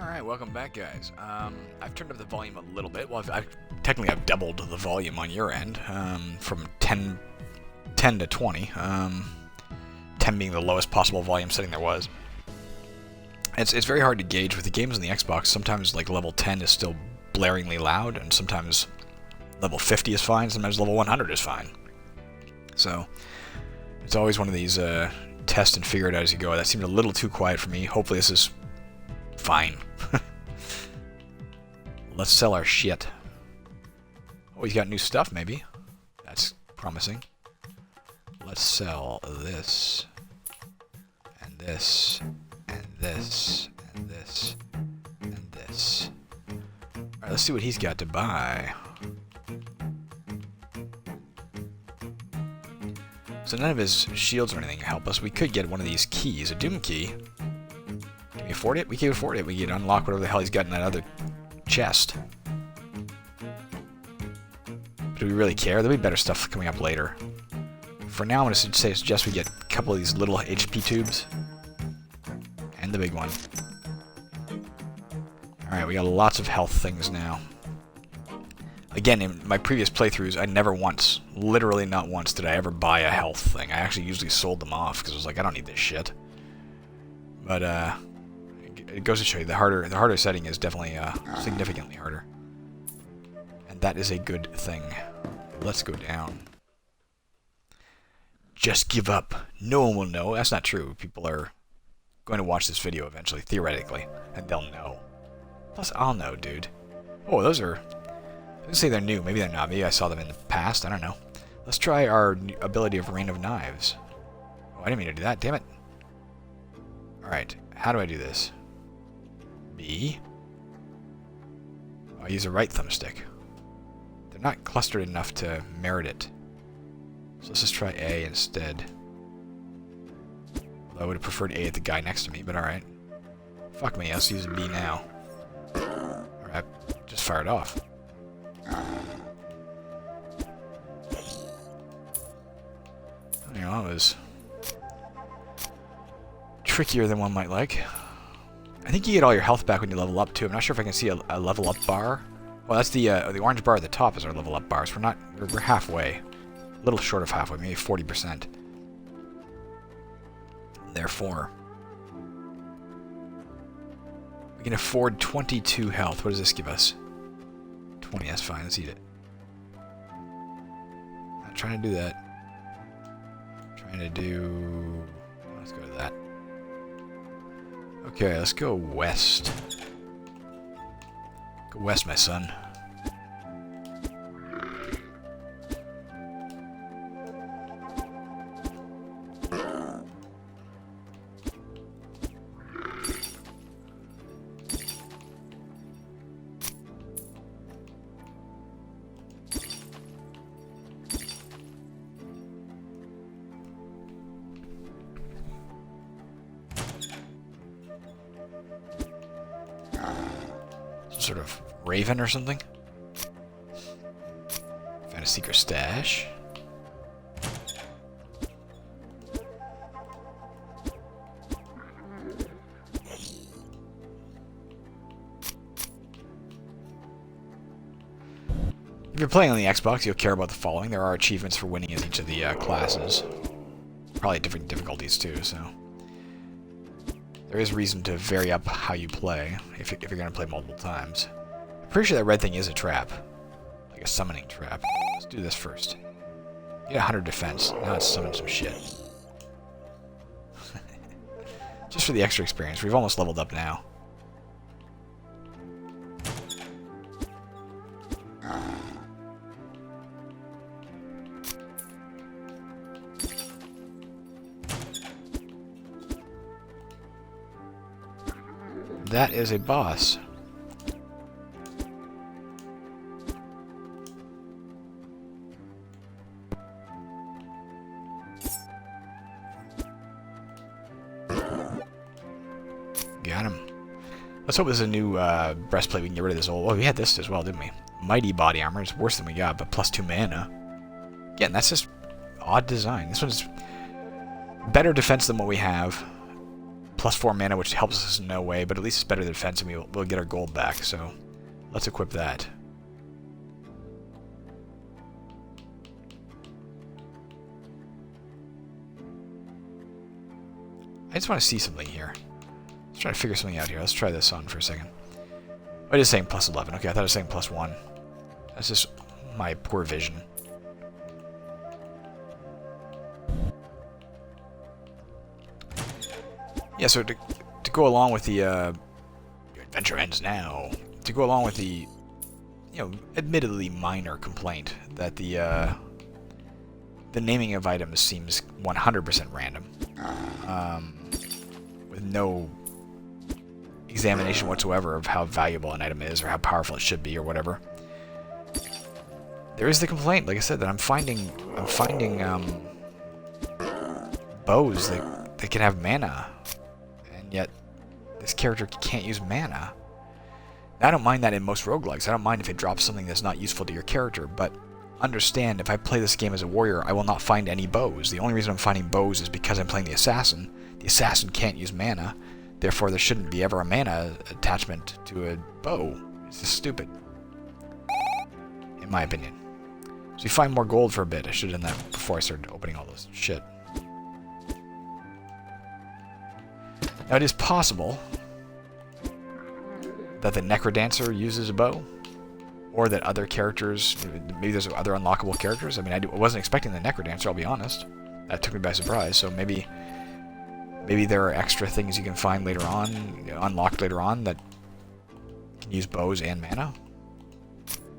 Alright, welcome back, guys. I've turned up the volume a little bit. Well, technically I've doubled the volume on your end, from 10 to 20. 10 being the lowest possible volume setting there was. It's very hard to gauge with the games on the Xbox. Sometimes like level 10 is still blaringly loud, and sometimes level 50 is fine, sometimes level 100 is fine. So, it's always one of these test and figure it out as you go. That seemed a little too quiet for me. Hopefully this is fine. Let's sell our shit. Oh, he's got new stuff, maybe. That's promising. Let's sell this, and this, and this, and this, and this. Alright, let's see what he's got to buy. So none of his shields or anything help us. We could get one of these keys, a Doom key. Can we afford it? We can afford it. We can unlock whatever the hell he's got in that other chest. Do we really care? There'll be better stuff coming up later. For now, I'm going to suggest we get a couple of these little HP tubes. And the big one. Alright, we got lots of health things now. Again, in my previous playthroughs, I never once, literally not once, did I ever buy a health thing. I actually usually sold them off, because I was like, I don't need this shit. But, it goes to show you, the harder setting is definitely, significantly harder. And that is a good thing. Let's go down. Just give up. No one will know. That's not true. People are going to watch this video eventually, theoretically, and they'll know. Plus, I'll know, dude. Oh, those are... I didn't say they're new. Maybe they're not. Maybe I saw them in the past. I don't know. Let's try our ability of Rain of Knives. Oh, I didn't mean to do that. Damn it. Alright. How do I do this? B. Oh, I use a right thumbstick. They're not clustered enough to merit it. So let's just try A instead. Although I would have preferred A at the guy next to me, but alright. Fuck me, let's use B now. Alright, just fire it off. You know, that was trickier than one might like. I think you get all your health back when you level up too. I'm not sure if I can see a level up bar. Well, that's the orange bar at the top is our level up bar. So we're halfway, a little short of halfway, maybe 40%. Therefore, we can afford 22 health. What does this give us? 20. That's fine. Let's eat it. Not trying to do that. Trying to do... Let's go to that. Okay, let's go west. Go west, my son. Sort of raven or something. Found a secret stash. If you're playing on the Xbox, you'll care about the following. There are achievements for winning in each of the classes. Probably different difficulties too, so... There is reason to vary up how you play, if you're going to play multiple times. I'm pretty sure that red thing is a trap. Like a summoning trap. Let's do this first. Get 100 defense. Now let's summon some shit. Just for the extra experience. We've almost leveled up now. That is a boss. Got him. Let's hope there's a new breastplate. We can get rid of this old... Oh, we had this as well, didn't we? Mighty body armor. It's worse than we got, but plus 2 mana. Again, that's just odd design. This one's better defense than what we have. +4 mana, which helps us in no way, but at least it's better than defense, and we'll get our gold back, so let's equip that. I just want to see something here. Let's try to figure something out here. Let's try this on for a second. Oh, it is saying +11. Okay, I thought it was saying +1. That's just my poor vision. Yeah, so to go along with the your adventure ends now. To go along with the, you know, admittedly minor complaint that the naming of items seems 100% random, with no examination whatsoever of how valuable an item is or how powerful it should be or whatever. There is the complaint, like I said, that I'm finding bows that can have mana, and yet this character can't use mana. Now, I don't mind that in most roguelikes. I don't mind if it drops something that's not useful to your character, but understand, if I play this game as a warrior, I will not find any bows. The only reason I'm finding bows is because I'm playing the assassin. The assassin can't use mana, therefore there shouldn't be ever a mana attachment to a bow. It's just stupid, in my opinion. So you find more gold for a bit. I should have done that before I started opening all this shit. Now, it is possible that the Necrodancer uses a bow, or that other characters, maybe there's other unlockable characters. I mean, I wasn't expecting the Necrodancer, I'll be honest. That took me by surprise, so maybe there are extra things you can find later on, unlocked later on, that can use bows and mana.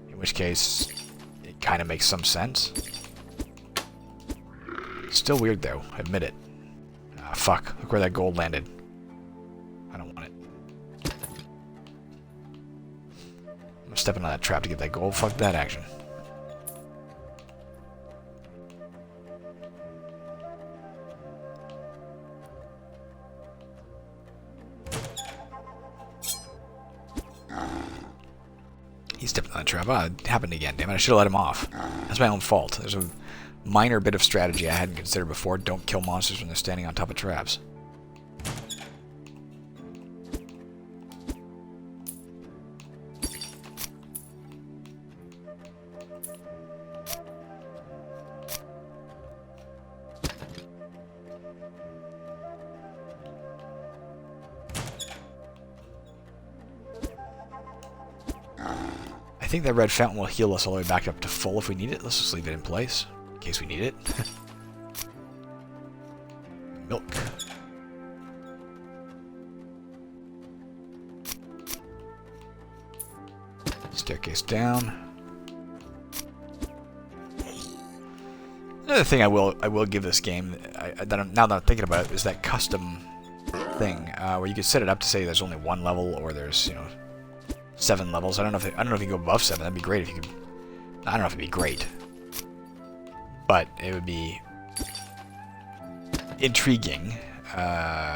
In which case, it kind of makes some sense. Still weird though, admit it. Ah, fuck, look where that gold landed. I don't want it. I'm stepping on that trap to get that gold. Fuck that action. He stepped on that trap. Ah, it happened again. Damn it, I should have let him off. That's my own fault. There's a minor bit of strategy I hadn't considered before. Don't kill monsters when they're standing on top of traps. I think that red fountain will heal us all the way back up to full if we need it. Let's just leave it in place, in case we need it. Milk. Staircase down. Another thing I will give this game, now that I'm thinking about it, is that custom thing where you could set it up to say there's only one level, or there's, you know, 7 levels. I don't know if you can go above 7. That'd be great if you could. I don't know if it'd be great, but it would be intriguing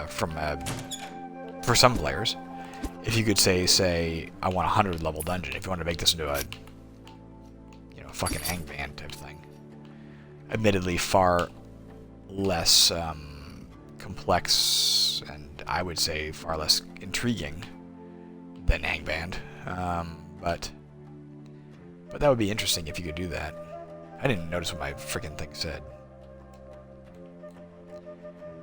for some players if you could say I want a 100 level dungeon. If you want to make this into a, you know, fucking Angband type thing. Admittedly, far less complex, and I would say far less intriguing than Angband. But that would be interesting if you could do that. I didn't notice what my freaking thing said.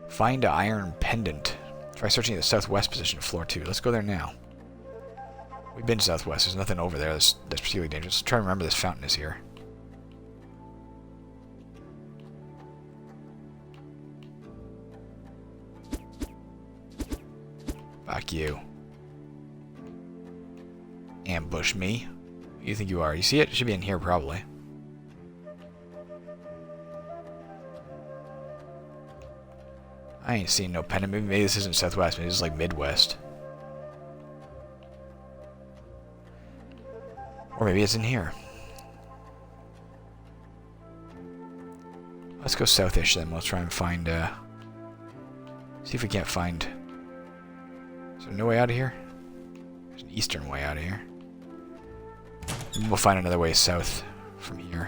Find an iron pendant. Try searching the southwest position of floor 2. Let's go there now. We've been southwest. There's nothing over there that's particularly dangerous. Let's try to remember this fountain is here. Fuck you. Ambush me. Who do you think you are? You see it? It should be in here, probably. I ain't seen no pendant. Maybe this isn't southwest. Maybe this is like midwest. Or maybe it's in here. Let's go southish then. We'll try and find, see if we can't find... Is there no way out of here? There's an eastern way out of here. We'll find another way south from here.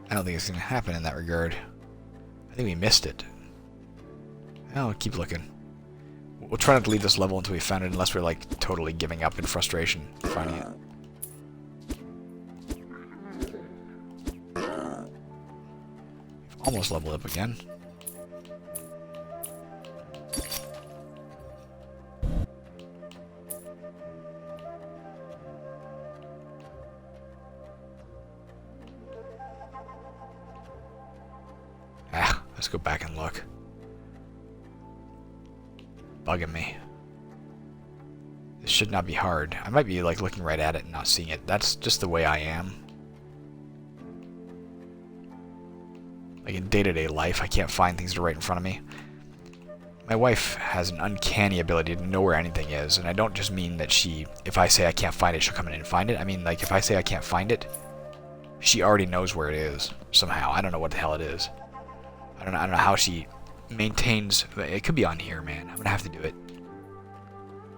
I don't think it's going to happen in that regard. I think we missed it. I'll keep looking. We'll try not to leave this level until we found it, unless we're like totally giving up in frustration finding it. We've almost leveled up again. Let's go back and look. Bugging me. This should not be hard. I might be like looking right at it and not seeing it. That's just the way I am. Like in day-to-day life, I can't find things that are right in front of me. My wife has an uncanny ability to know where anything is, and I don't just mean that if I say I can't find it, she'll come in and find it. I mean, like, if I say I can't find it, she already knows where it is, somehow. I don't know what the hell it is. I don't know how she maintains... It could be on here, man. I'm gonna have to do it.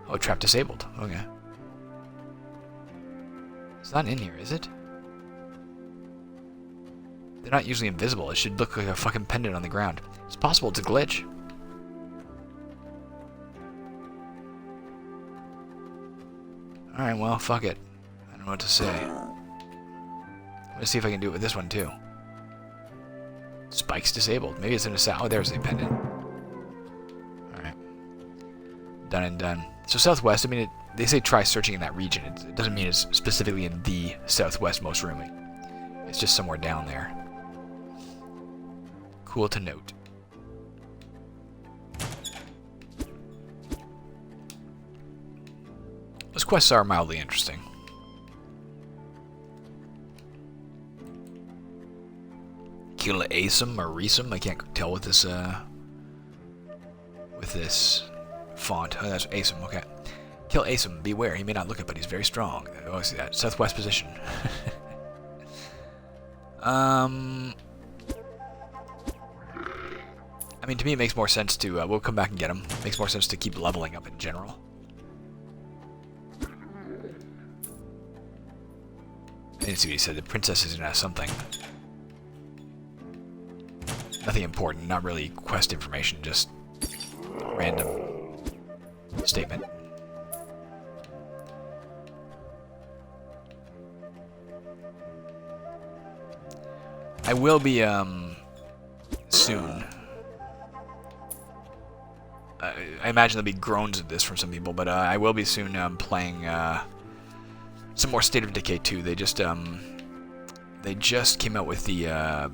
Oh, trap disabled. Okay. It's not in here, is it? They're not usually invisible. It should look like a fucking pendant on the ground. It's possible it's a glitch. Alright, well, fuck it. I don't know what to say. I'm gonna see if I can do it with this one, too. Spike's disabled. Maybe it's in a... Oh, there's the pendant. Alright. Done and done. So southwest, I mean, they say try searching in that region. It doesn't mean it's specifically in the southwest most roomy. It's just somewhere down there. Cool to note. Those quests are mildly interesting. Kill Asum or Resum, I can't tell with this font. Oh, that's Asum, okay. Kill Asum, beware, he may not look it, but he's very strong. Oh, I see that. Southwest position. I mean, to me it makes more sense to, we'll come back and get him. It makes more sense to keep leveling up in general. I didn't see what he said. The princess is gonna have something. Nothing important, not really quest information, just random statement. I will be, soon. I imagine there'll be groans at this from some people, but I will be soon playing some more State of Decay 2. They just came out with the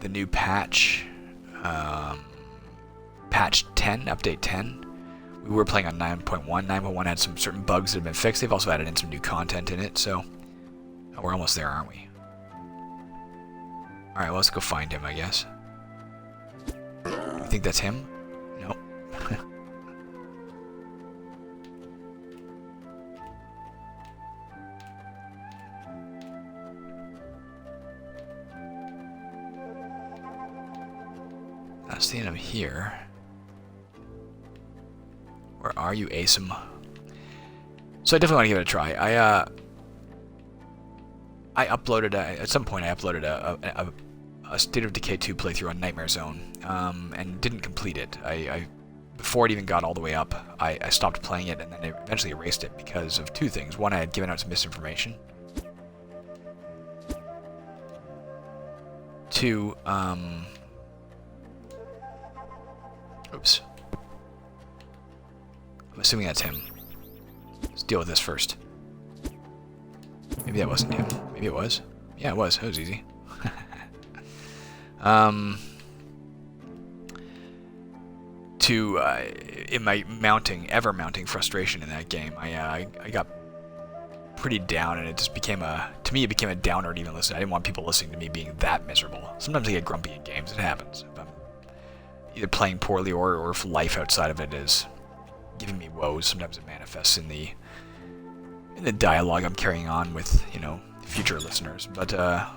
new patch, patch 10, update 10. We were playing on 9.1. 9.1 had some certain bugs that have been fixed. They've also added in some new content in it, so we're almost there, aren't we? Alright, well, let's go find him, I guess. You think that's him? Nope. Not seeing him here. Where are you, Asum? So I definitely want to give it a try. I uploaded at some point. I uploaded a State of Decay 2 playthrough on Nightmare Zone, and didn't complete it. Before it even got all the way up, I stopped playing it, and then I eventually erased it because of two things. One, I had given out some misinformation. Two, oops. I'm assuming that's him. Let's deal with this first. Maybe that wasn't him. Maybe it was. Yeah, it was. That was easy. In my ever mounting frustration in that game, I got pretty down, and it just became to me it became a downer to even listen. I didn't want people listening to me being that miserable. Sometimes I get grumpy in games. It happens. If I'm either playing poorly or if life outside of it is giving me woes. Sometimes it manifests in the dialogue I'm carrying on with, future listeners. But that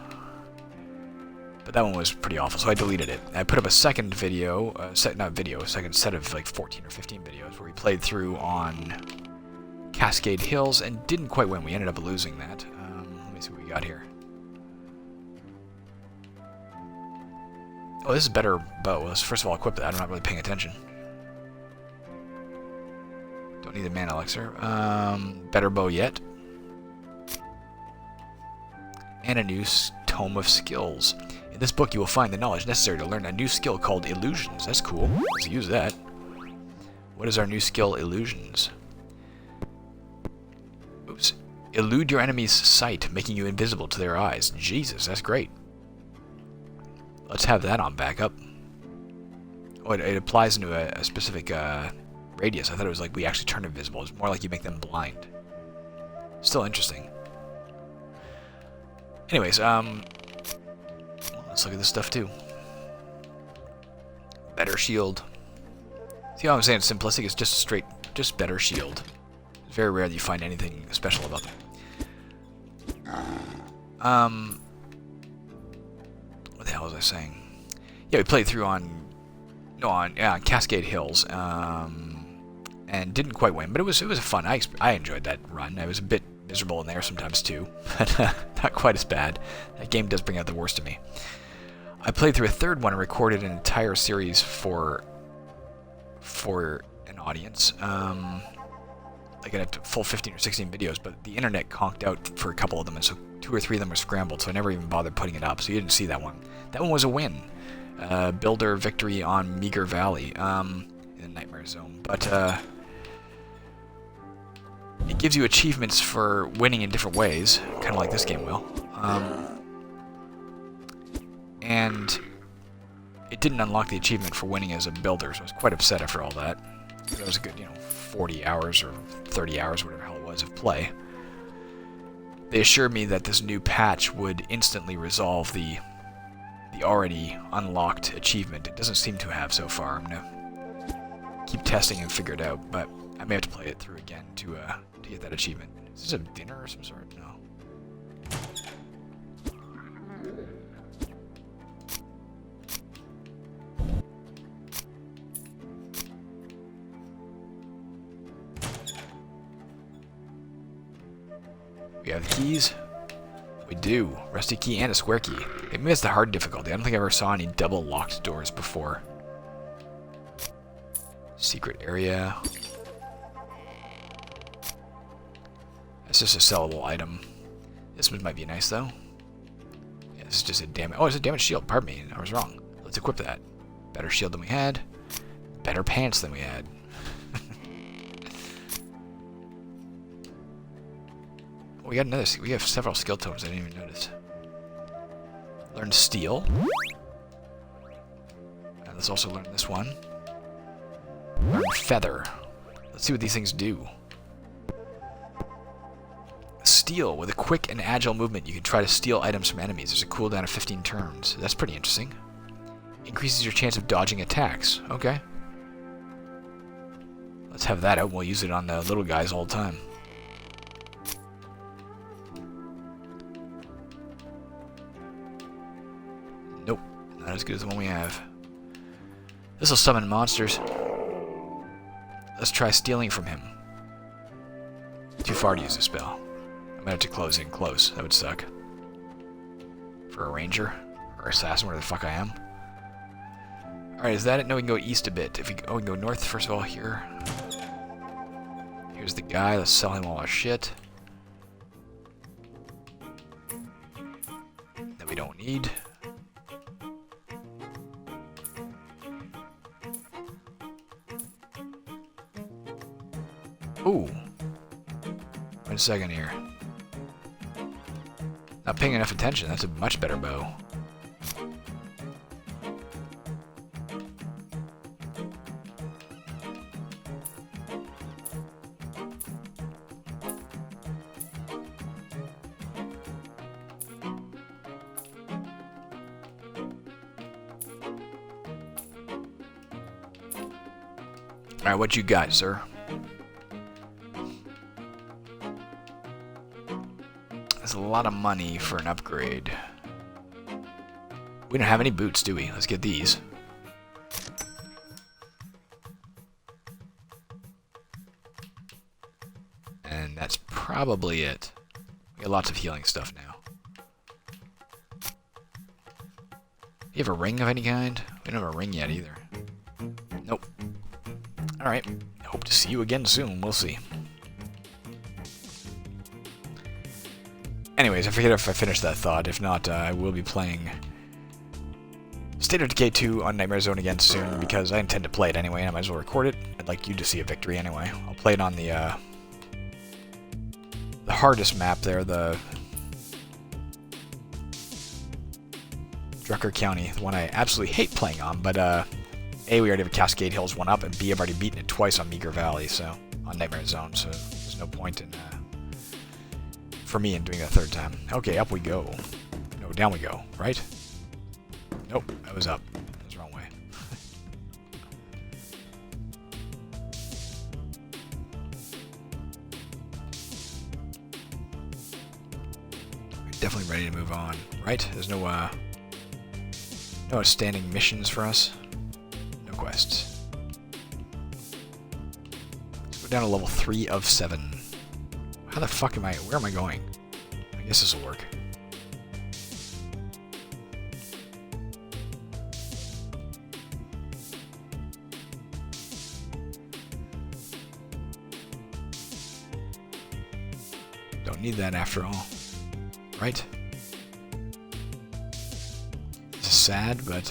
one was pretty awful, so I deleted it. I put up a second video, a second set of like 14 or 15 videos where we played through on Cascade Hills and didn't quite win. We ended up losing that. Let me see what we got here. Oh, this is better bow. Let's first of all equip that. I'm not really paying attention. Don't need the mana elixir. Better bow yet. And a new tome of skills. In this book, you will find the knowledge necessary to learn a new skill called illusions. That's cool. Let's use that. What is our new skill, illusions? Oops. Elude your enemy's sight, making you invisible to their eyes. Jesus, that's great. Let's have that on backup. Oh, it applies into a specific radius. I thought it was like we actually turn invisible. It's more like you make them blind. Still interesting. Anyways, let's look at this stuff too. Better shield. See how I'm saying it's simplistic? It's just straight, just better shield. It's very rare that you find anything special about them. What the hell was I saying? Yeah, we played through on Cascade Hills, and didn't quite win, but it was fun. I enjoyed that run. I was a bit miserable in there sometimes too, but not quite as bad. That game does bring out the worst of me. I played through a third one and recorded an entire series for an audience. I got a full 15 or 16 videos, but the internet conked out for a couple of them, and so 2 or 3 of them were scrambled, so I never even bothered putting it up, so you didn't see that one. That one was a win. Builder victory on Meager Valley in Nightmare Zone, but it gives you achievements for winning in different ways, kind of like this game will. And it didn't unlock the achievement for winning as a builder, so I was quite upset after all that. That was a good, 40 hours or 30 hours, whatever the hell it was, of play. They assured me that this new patch would instantly resolve the already unlocked achievement. It doesn't seem to have so far. I'm gonna keep testing and figure it out, but I may have to play it through again to get that achievement. Is this a dinner of some sort? No. We have the keys. We do. Rusty key and a square key. Maybe it's the hard difficulty. I don't think I ever saw any double locked doors before. Secret area. That's just a sellable item. This one might be nice though. Yeah, this is just a damage. Oh, it's a damage shield. Pardon me. I was wrong. Let's equip that. Better shield than we had. Better pants than we had. Oh, we got another. We have several skill tomes I didn't even notice. Learn steel. And let's also learn this one. Learn feather. Let's see what these things do. Steal. With a quick and agile movement, you can try to steal items from enemies. There's a cooldown of 15 turns. That's pretty interesting. Increases your chance of dodging attacks. Okay. Let's have that out. We'll use it on the little guys all the time. Nope. Not as good as the one we have. This will summon monsters. Let's try stealing from him. Too far to use the spell. I might have to close in close. That would suck. For a ranger or assassin, where the fuck I am. Alright, is that it? No, we can go east a bit. If we can go north first of all here. Here's the guy. Let's sell him all our shit that we don't need. Ooh. Wait a second here. Not paying enough attention. That's a much better bow. Alright, what you got, sir? That's a lot of money for an upgrade. We don't have any boots, do we? Let's get these. And that's probably it. We got lots of healing stuff now. You have a ring of any kind? We don't have a ring yet either. Nope. Alright. Hope to see you again soon. We'll see. Anyways, I forget if I finished that thought. If not, I will be playing State of Decay 2 on Nightmare Zone again soon, because I intend to play it anyway, and I might as well record it. I'd like you to see a victory anyway. I'll play it on the hardest map there, the Drucker County, the one I absolutely hate playing on, but A, we already have a Cascade Hills one up, and B, I've already beaten it twice on Meager Valley, so on Nightmare Zone, so there's no point in for me in doing that third time. Okay, up we go. No, down we go, right? Nope, that was up. That was the wrong way. We're definitely ready to move on, right? There's no no outstanding missions for us. No quests. Let's go down to level 3 of 7. How the fuck am I? Where am I going? I guess this will work. Don't need that after all. Right? It's sad, but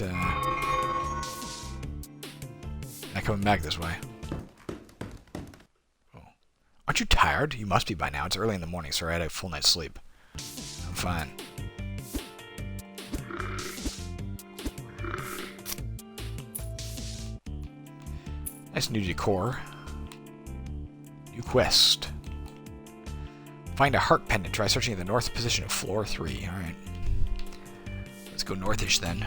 not coming back this way. Oh. Aren't you tired? You must be by now. It's early in the morning, so I had a full night's sleep. I'm fine. Nice new decor. New quest. Find a heart pendant. Try searching in the north position of floor 3. Alright. Let's go northish then.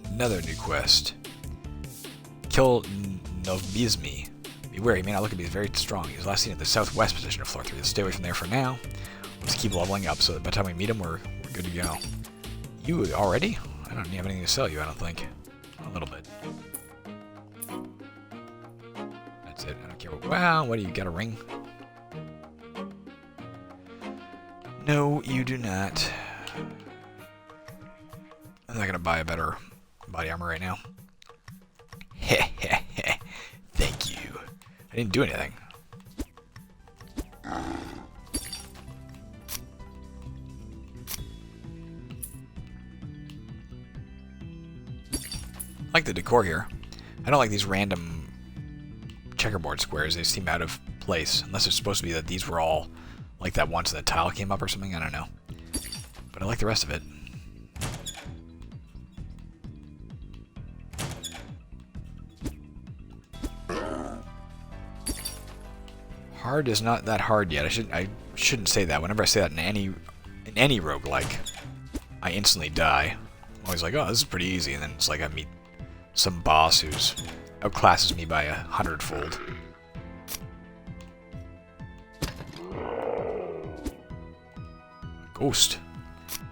Another new quest. Kill Novizmi. Beware, he may not look to be very strong. He was last seen at the southwest position of floor 3. Let's stay away from there for now. Let's keep leveling up so that by the time we meet him, we're good to go. You already? I don't have anything to sell you, I don't think. A little bit. That's it. I don't care. Wow, what do you got, a ring? No, you do not. I'm not going to buy a better body armor right now. Heh heh heh. Thank you. I didn't do anything. I like the decor here. I don't like these random checkerboard squares. They seem out of place. Unless it's supposed to be that these were all like that once and the tile came up or something. I don't know. But I like the rest of it. Hard is not that hard yet. I shouldn't say that. Whenever I say that in any roguelike, I instantly die. I'm always like, oh, this is pretty easy, and then it's like I meet some boss who's outclasses me by 100-fold. Ghost.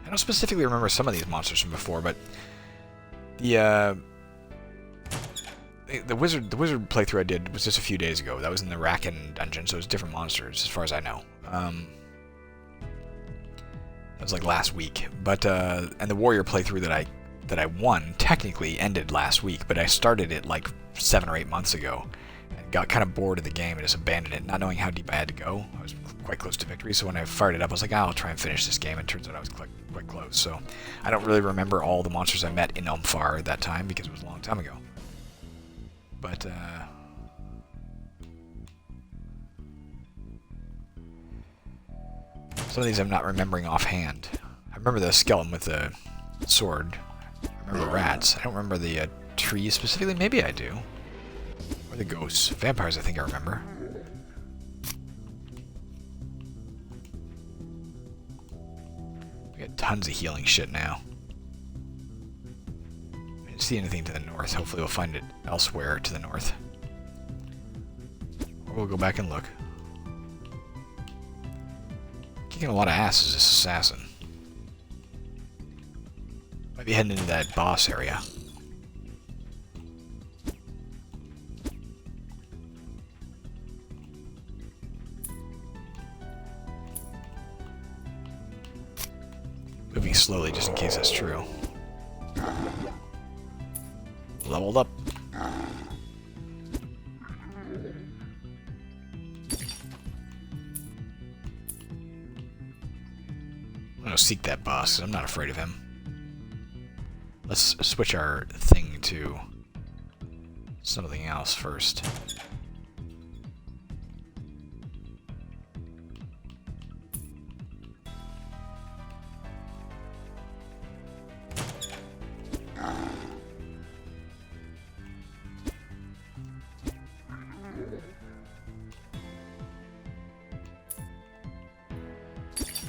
I don't specifically remember some of these monsters from before, but the wizard playthrough I did was just a few days ago. That was in the Racken dungeon, so it was different monsters as far as I know. That was like last week, but and the warrior playthrough that I won technically ended last week, but I started it like 7 or 8 months ago and got kind of bored of the game and just abandoned it, not knowing how deep I had to go. I was quite close to victory, so when I fired it up, I was like, oh, I'll try and finish this game, and it turns out I was quite close. So I don't really remember all the monsters I met in Umfar at that time because it was a long time ago. But some of these I'm not remembering offhand. I remember the skeleton with the sword. I remember rats. I don't remember the trees specifically. Maybe I do. Or the ghosts. Vampires, I think I remember. We got tons of healing shit now. I didn't see anything to the north. Hopefully we'll find it elsewhere to the north. Or we'll go back and look. Kicking a lot of ass as this assassin. Might be heading into that boss area. Moving slowly just in case that's true. Leveled up. I'm gonna seek that boss, 'cause I'm not afraid of him. Let's switch our thing to something else first.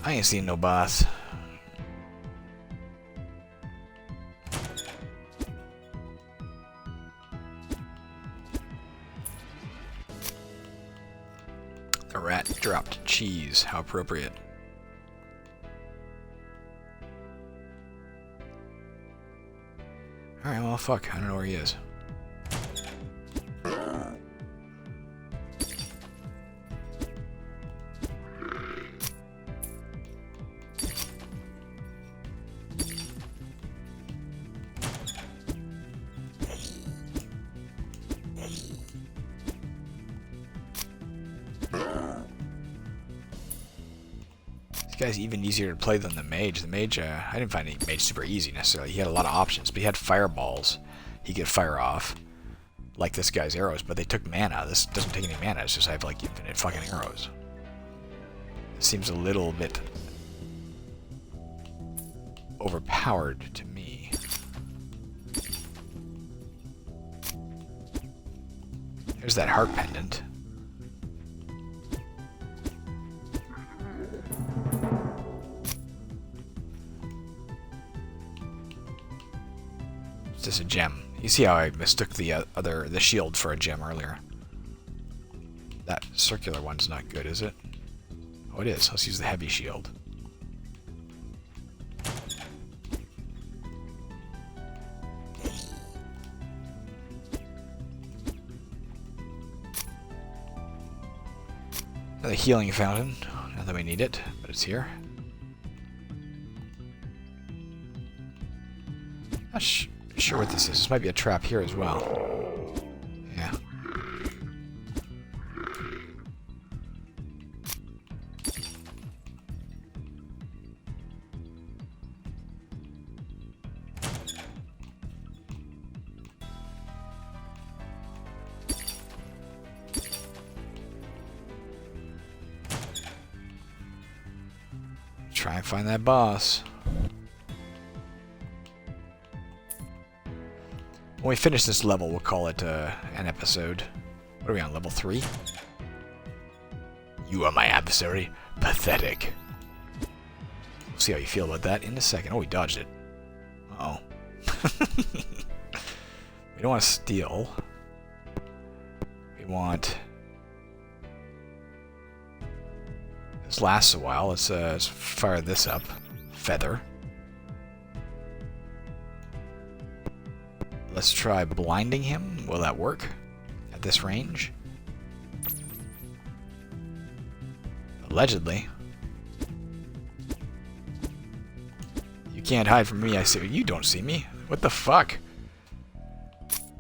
I ain't seen no boss. The rat dropped cheese. How appropriate. Alright, well, fuck. I don't know where he is. This guy's even easier to play than the mage. The mage, I didn't find the mage super easy necessarily. He had a lot of options, but he had fireballs he could fire off, like this guy's arrows, but they took mana. This doesn't take any mana, it's just I have like infinite fucking arrows. It seems a little bit overpowered to me. There's that heart pendant. It's just a gem. You see how I mistook the shield for a gem earlier. That circular one's not good, is it? Oh, it is. Let's use the heavy shield. Another healing fountain. Not that we need it, but it's here. Not sure what this is. This might be a trap here as well. Yeah. Try and find that boss. When we finish this level, we'll call it an episode. What are we on, level 3? You are my adversary. Pathetic. We'll see how you feel about that in a second. Oh, we dodged it. Uh-oh. We don't want to steal. We want... This lasts a while. Let's fire this up. Feather. Let's try blinding him. Will that work at this range? Allegedly. You can't hide from me, I see. You don't see me. What the fuck?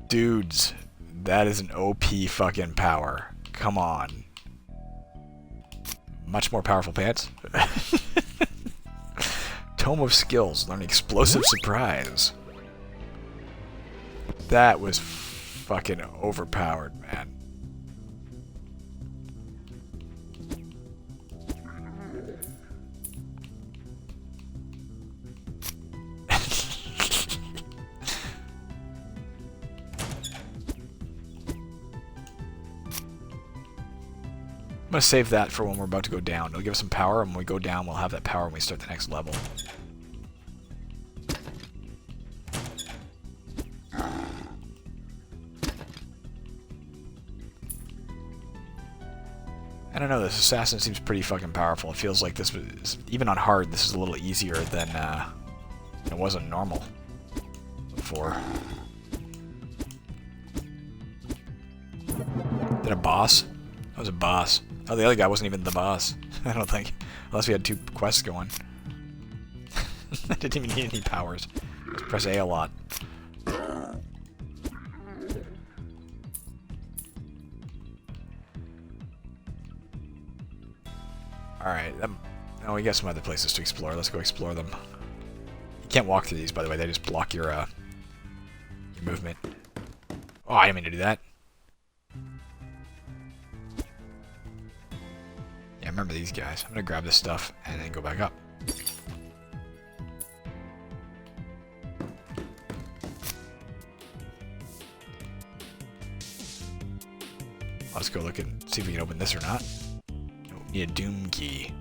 Dudes, that is an OP fucking power. Come on. Much more powerful pants. Tome of Skills. Learn Explosive Surprise. That was fucking overpowered, man. I'm going to save that for when we're about to go down. It'll give us some power, and when we go down, we'll have that power when we start the next level. I don't know, this assassin seems pretty fucking powerful. It feels like this was, even on hard, this is a little easier than it was on normal before. Is that a boss? That was a boss. Oh, the other guy wasn't even the boss. I don't think. Unless we had 2 quests going. I didn't even need any powers. Just press A a lot. Alright, oh, we got some other places to explore. Let's go explore them. You can't walk through these, by the way. They just block your movement. Oh, I didn't mean to do that. Yeah, remember these guys. I'm gonna grab this stuff and then go back up. Let's go look and see if we can open this or not. Oh, need a doom key.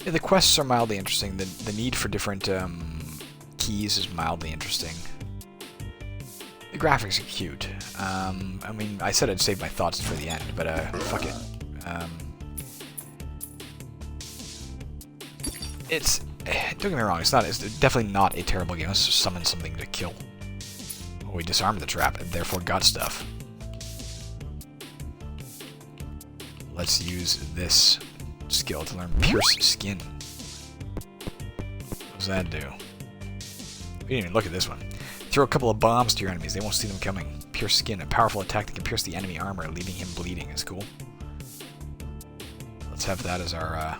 Yeah, the quests are mildly interesting. The need for different keys is mildly interesting. The graphics are cute. I mean, I said I'd save my thoughts for the end, but fuck it. Don't get me wrong, it's definitely not a terrible game. Let's just summon something to kill. Oh, we disarmed the trap and therefore got stuff. Let's use this skill to learn Pierce Skin. What does that do? We didn't even look at this one. Throw a couple of bombs to your enemies. They won't see them coming. Pierce Skin, a powerful attack that can pierce the enemy armor, leaving him bleeding. Is cool. Let's have that as our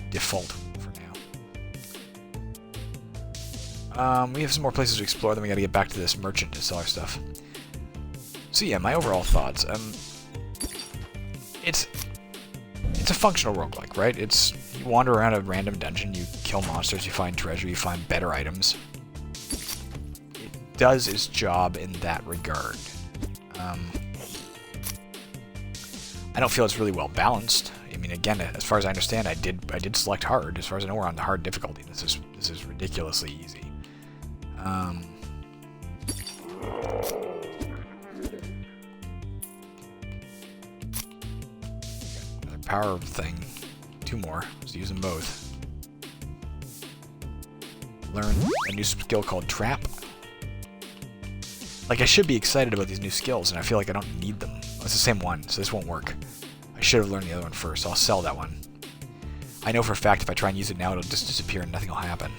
default for now. We have some more places to explore, then we gotta get back to this merchant to sell our stuff. So yeah, my overall thoughts. It's a functional roguelike, right? You wander around a random dungeon, you kill monsters, you find treasure, you find better items. It does its job in that regard. I don't feel it's really well balanced. I mean, again, as far as I understand, I did select hard. As far as I know, we're on the hard difficulty. This is ridiculously easy. Another power thing. 2 more. Let's use them both. Learn a new skill called Trap. Like, I should be excited about these new skills, and I feel like I don't need them. Oh, it's the same one, so this won't work. I should have learned the other one first. I'll sell that one. I know for a fact if I try and use it now, it'll just disappear and nothing will happen.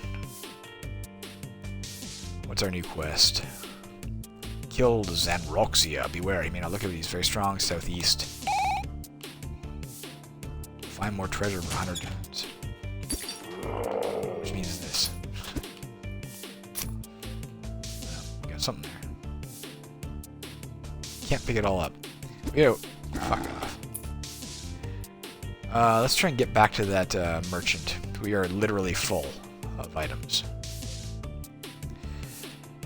What's our new quest? Kill Zanroxia. Beware, he may not look at it. He's very strong. Southeast. Find more treasure for 100 turns. Which means this. Oh, we got something there. Can't pick it all up. Fuck off. Let's try and get back to that merchant. We are literally full of items.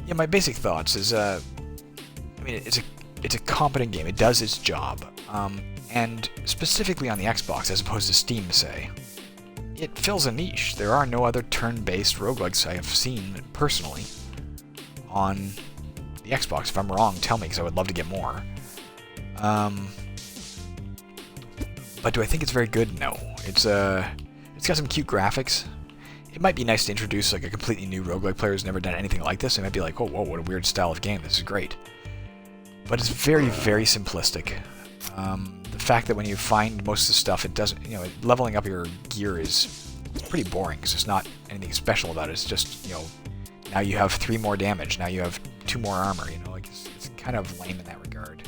Yeah, my basic thoughts is, I mean, it's a competent game. It does its job, and specifically on the Xbox, as opposed to Steam, say, it fills a niche. There are no other turn-based roguelikes I have seen personally on the Xbox. If I'm wrong, tell me, because I would love to get more. But do I think it's very good? No. It's got some cute graphics. It might be nice to introduce like a completely new roguelike player who's never done anything like this. They might be like, oh, whoa, what a weird style of game. This is great. But it's very, very simplistic. The fact that when you find most of the stuff, it doesn't, leveling up your gear it's pretty boring because there's not anything special about it. It's just, now you have 3 more damage. Now you have 2 more armor. It's kind of lame in that regard.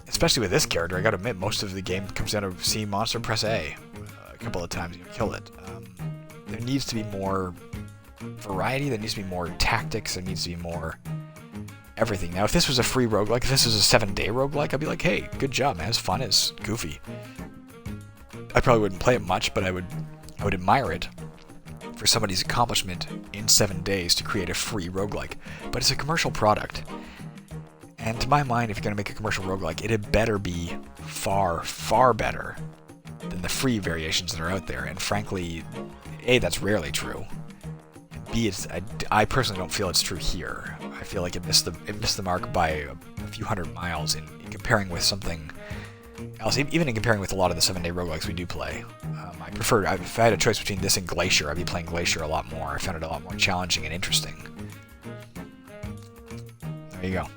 Especially with this character, I gotta admit, most of the game comes down to seeing monster, press A a couple of times, and you kill it. There needs to be more variety, there needs to be more tactics, there needs to be more everything. Now, if this was a free roguelike, if this was a 7-day roguelike, I'd be like, hey, good job, man, it's fun, it's goofy. I probably wouldn't play it much, but I would admire it for somebody's accomplishment in 7 days to create a free roguelike. But it's a commercial product. And to my mind, if you're going to make a commercial roguelike, it had better be far, far better than the free variations that are out there. And frankly, A, that's rarely true. And B, I personally don't feel it's true here. I feel like it missed the mark by a few hundred miles in comparing with something else. Even in comparing with a lot of the 7-day roguelikes we do play. I prefer, if I had a choice between this and Glacier, I'd be playing Glacier a lot more. I found it a lot more challenging and interesting. There you go.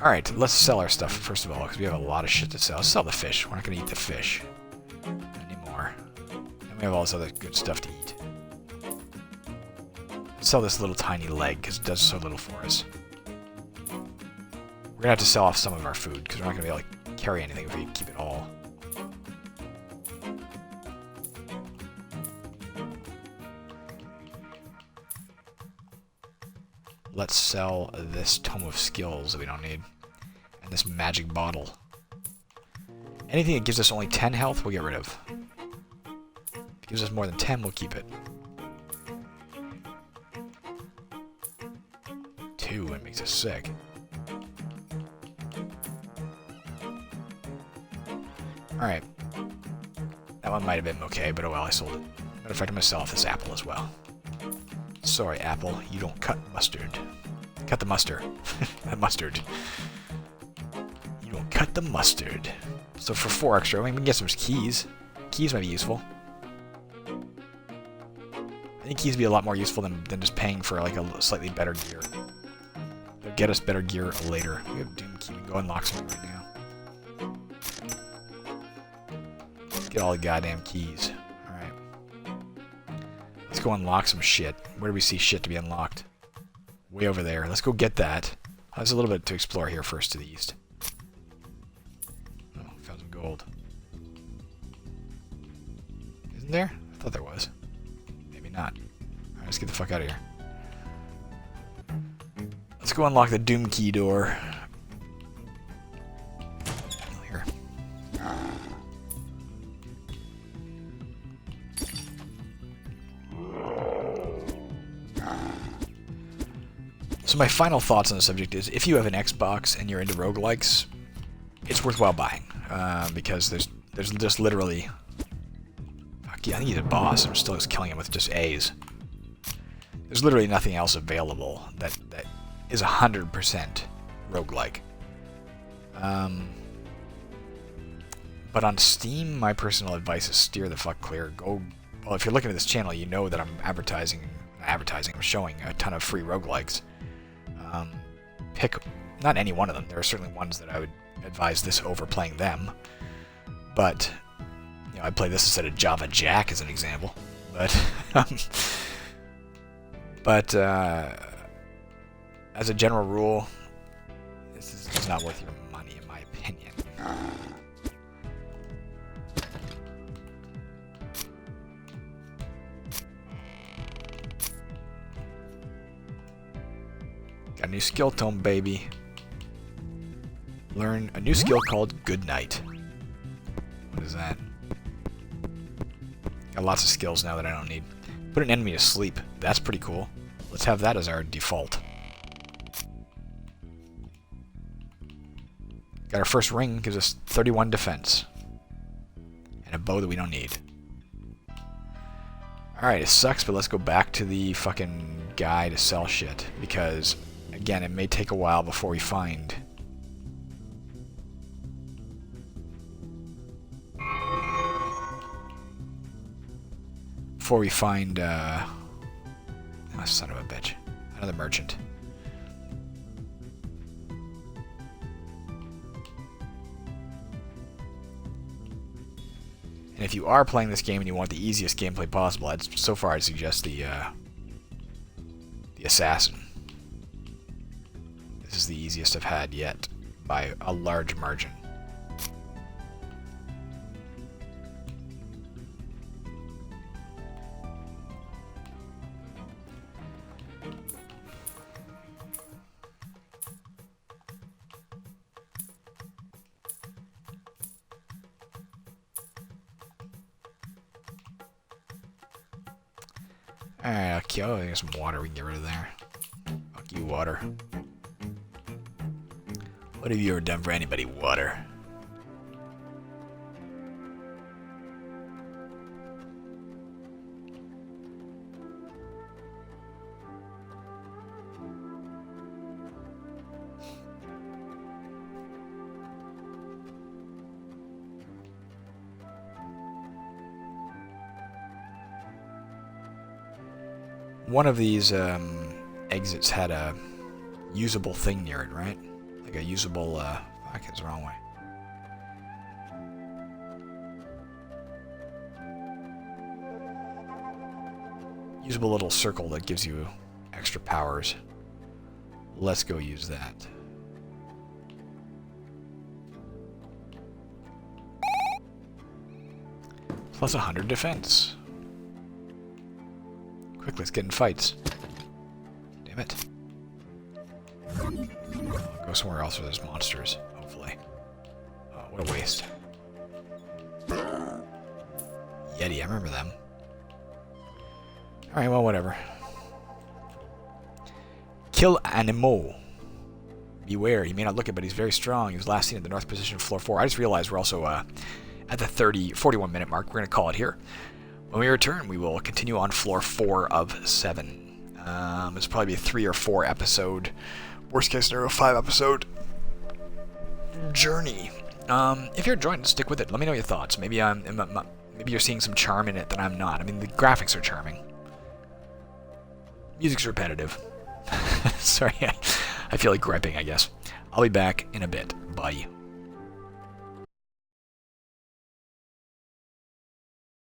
Alright, let's sell our stuff first of all, because we have a lot of shit to sell. Let's sell the fish. We're not going to eat the fish anymore. And we have all this other good stuff to eat. Let's sell this little tiny leg, because it does so little for us. We're going to have to sell off some of our food, because we're not going to be able to carry anything if we keep it all. Let's sell this Tome of Skills that we don't need. And this magic bottle. Anything that gives us only 10 health, we'll get rid of. If it gives us more than 10, we'll keep it. 2, it makes us sick. Alright. That one might have been okay, but oh well, I sold it. Matter of fact, I'm going to sell off this apple as well. Sorry, Apple, you don't cut mustard. Cut the mustard. The mustard. You don't cut the mustard. So for 4 extra, I mean, we can get some keys. Keys might be useful. I think keys would be a lot more useful than just paying for like a slightly better gear. They'll get us better gear later. We have Doom Key. We can go unlock something right now. Let's get all the goddamn keys. Let's go unlock some shit. Where do we see shit to be unlocked? Way over there. Let's go get that. There's a little bit to explore here first to the east. Oh, found some gold. Isn't there? I thought there was. Maybe not. Alright, let's get the fuck out of here. Let's go unlock the Doom Key door. Here. So my final thoughts on the subject is, if you have an Xbox and you're into roguelikes, it's worthwhile buying, because there's just literally... Fuck yeah, I think he's a boss. I'm still just killing him with just A's. There's literally nothing else available that is 100% roguelike. But on Steam, my personal advice is steer the fuck clear. Go... Well, if you're looking at this channel, you know that I'm I'm showing a ton of free roguelikes. Pick not any one of them. There are certainly ones that I would advise this over playing them. But, you know, I play this instead of Java Jack as an example. But, as a general rule, this is just not worth your money, in my opinion. Got a new skill tome, baby. Learn a new skill called Good Night. What is that? Got lots of skills now that I don't need. Put an enemy to sleep. That's pretty cool. Let's have that as our default. Got our first ring, gives us 31 defense. And a bow that we don't need. Alright, it sucks, but let's go back to the fucking guy to sell shit. Because... again, it may take a while before we find... Oh, son of a bitch. Another merchant. And if you are playing this game and you want the easiest gameplay possible, so far I'd suggest the Assassin. This is the easiest I've had yet, by a large margin. Alright, okay, oh, there's some water we can get rid of there. Fuck you, water. What have you ever done for anybody, water? one of these exits had a usable thing near it, right? Like a usable, fuck, it's the wrong way. Usable little circle that gives you extra powers. Let's go use that. Plus 100 defense. Quick, let's get in fights. Damn it. I'll go somewhere else where there's monsters, hopefully. Oh, what a waste. Yeti, I remember them. Alright, well, whatever. Kill Anemo. Beware, he may not look it, but he's very strong. He was last seen at the north position of floor 4. I just realized we're also at the 41 minute mark. We're going to call it here. When we return, we will continue on floor 4 of 7. It's probably be a 3 or 4 episode, worst case scenario, 5 episode journey. If you're enjoying it, stick with it. Let me know your thoughts. Maybe maybe you're seeing some charm in it that I'm not. I mean, the graphics are charming. Music's repetitive. Sorry, I feel like griping, I guess. I'll be back in a bit. Bye.